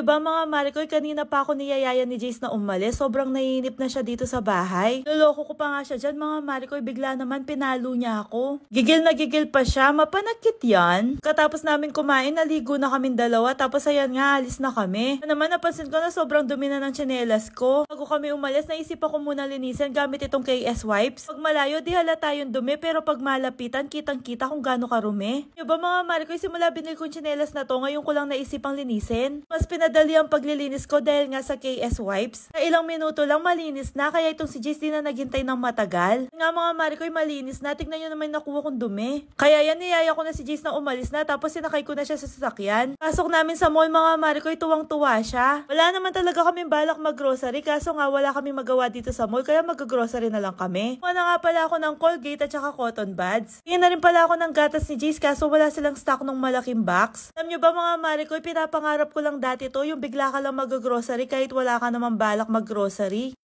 Nyo ba mga Marikoy, kanina pa ako niyayaya ni Jace na umalis. Sobrang naiinip na siya dito sa bahay. Loloko ko pa nga siya dyan mga Marikoy, bigla naman pinalo niya ako. Gigil na gigil pa siya, mapanakit yan. Katapos namin kumain, naligo na kaming dalawa, tapos ayan nga, alis na kami. Naman napansin ko na sobrang dumi na ng tsinelas ko. Bago kami umalis, naisip ako muna linisin gamit itong KS wipes. Pag malayo, di halata yung dumi, pero pag malapitan, kitang-kita kung gaano karumi. Nyo ba mga Marikoy, simula binili kong tsinelas na to, ngayon ko lang naisipang linisin. Mas pinadali ang paglilinis ko dahil nga sa KS wipes. Sa ilang minuto lang malinis na, kaya itong si Jace di na naghintay ng matagal. Nga mga Marikoy, malinis na. Tignan nyo naman nakuha kong dumi. Kaya yan, niyaya ko na si Jace na umalis na, tapos sinakay ko na siya sa sasakyan. Pasok namin sa mall mga Marikoy, tuwang-tuwa siya. Wala naman talaga kaming balak mag-grocery, kaso nga wala kaming magawa dito sa mall, kaya mag-grocery na lang kami. Kuha na nga pala ako ng Colgate at saka cotton buds. Hiyan na rin pala ako ng gatas ni Jace, kaso wala silang stock ng malaking box. Alam nyo ba mga Marikoy, pinapangarap ko lang dati to, yung bigla ka lang mag-grocery kahit wala ka naman balak mag-grocery.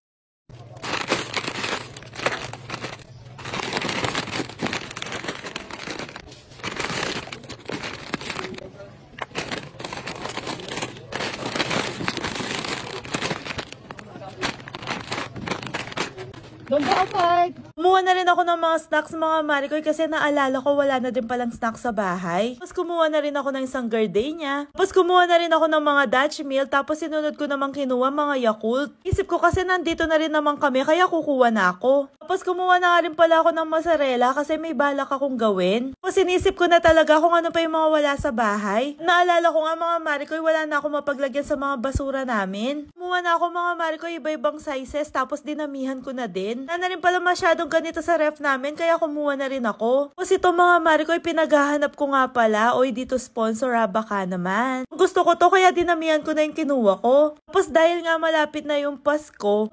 Kumuha na rin ako ng mga snacks mga Marikoy kasi naalala ko wala na din palang snacks sa bahay. Tapos kumuha na rin ako ng isang gardenia. Tapos kumuha na rin ako ng mga Dutch meal. Tapos sinunod ko namang kinuha mga Yakult. Isip ko kasi nandito na rin naman kami kaya kukuha na ako. Tapos kumuha na nga rin pala ako ng mozzarella kasi may balak akong gawin. Tapos sinisip ko na talaga kung ano pa yung mga wala sa bahay. Naalala ko nga mga Marikoy, wala na ako mapaglagyan sa mga basura namin. Kumuha na ako mga Marikoy, iba-ibang sizes, tapos dinamihan ko na din. Na rin pala masyadong ganito sa ref namin, kaya kumuha na rin ako. Tapos ito mga Marikoy, pinaghahanap ko nga pala. Oy, dito sponsor ha, baka naman. Gusto ko to, kaya dinamihan ko na yung kinuha ko. Tapos dahil nga malapit na yung Pasko,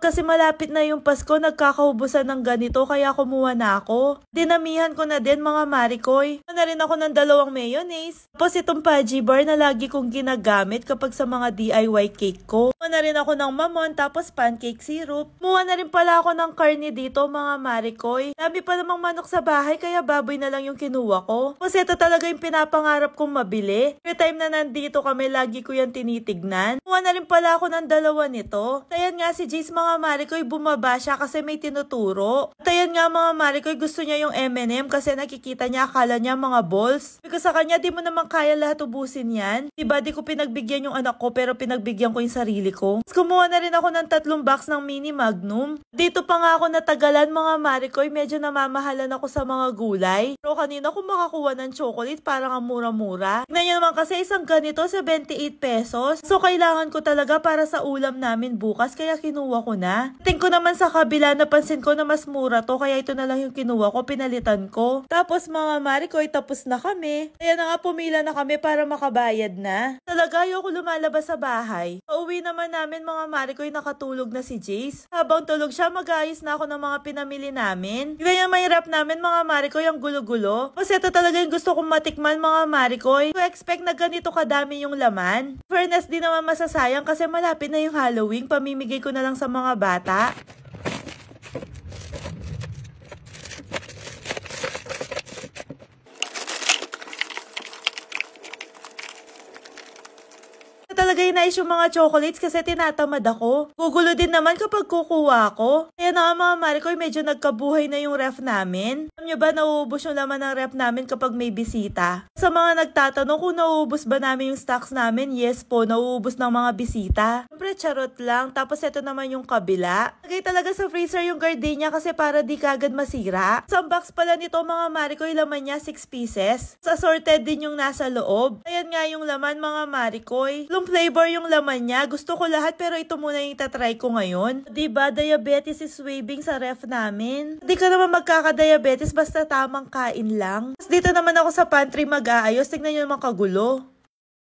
nagkakaubusan ng ganito, kaya kumuha na ako. Dinamihan ko na din mga Marikoy. Na rin ako ng 2 mayonnaise. Tapos itong Pudgy bar na lagi kong ginagamit kapag sa mga DIY cake ko. Kumuha na rin ako ng mamon, tapos pancake syrup. Kumuha na rin pala ako ng karne dito mga Marikoy. Dami pa namang manok sa bahay, kaya baboy na lang yung kinuha ko. Kasi ito talaga yung pinapangarap kong mabili. Every time na nandito kami, lagi ko yan tinitignan. Kumuha na rin pala ako ng 2 nito. Ayan nga si Jace mga Marikoy, bumaba siya kasi may tinuturo. At ayan nga mga Marikoy, gusto niya yung M&M kasi nakikita niya, akala niya mga balls. Because sa kanya, di mo naman kaya lahat ubusin yan. Diba, di ko pinagbigyan yung anak ko pero pinagbigyan ko yung sarili ko. Tapos kumuha na rin ako ng 3 box ng mini magnum. Dito pa nga ako natagalan mga Marikoy, medyo namamahalan ako sa mga gulay. Pero kanina kung makakuha ng chocolate, parang ang mura-mura. Tignan nyo naman kasi isang ganito, 78 pesos. So kailangan ko talaga para sa ulam namin bukas, kaya kinuha ko na. Tingin ko naman sa kabila, napansin ko na mas mura to, kaya ito na lang yung kinuha ko, pinalitan ko. Tapos mga Marikoy, tapos na kami. Kaya na nga pumila na kami para makabayad na. Talaga ayoko lumalabas sa bahay. Pauwi naman namin mga Marikoy, nakatulog na si Jace. Habang tulog siya, mag-aayos na ako ng mga pinamili namin. Kaya may rap namin mga Marikoy, ang gulo-gulo. Kasi ito talaga yung gusto kong matikman mga Marikoy. So expect na ganito kadami yung laman. Fairness, di naman masasayang kasi malapit na yung Halloween. Pamimigay ko na lang sa mga bata. Talaga inayos yung mga chocolates kasi tinatamad ako. Gugulo din naman kapag kukuha ako. Kaya na mga Marikoy, medyo nagkabuhay na yung ref namin. Alam nyo ba, nauubos yung laman ng ref namin kapag may bisita? Sa mga nagtatanong kung nauubos ba namin yung stocks namin, yes po, nauubos ng mga bisita. Siyempre, charot lang. Tapos ito naman yung kabila. Lagay talaga sa freezer yung gardenia kasi para di kagad masira. Sa box pala nito mga Marikoy, laman niya 6 pieces. Assorted din yung nasa loob. Ayan nga yung laman mga Marikoy. Flavor yung laman niya. Gusto ko lahat pero ito muna yung itatry ko ngayon. Diba, diabetes is waving sa ref namin. Hindi ka naman magkaka-diabetes basta tamang kain lang. Dito naman ako sa pantry mag-aayos. Tignan nyo naman kagulo.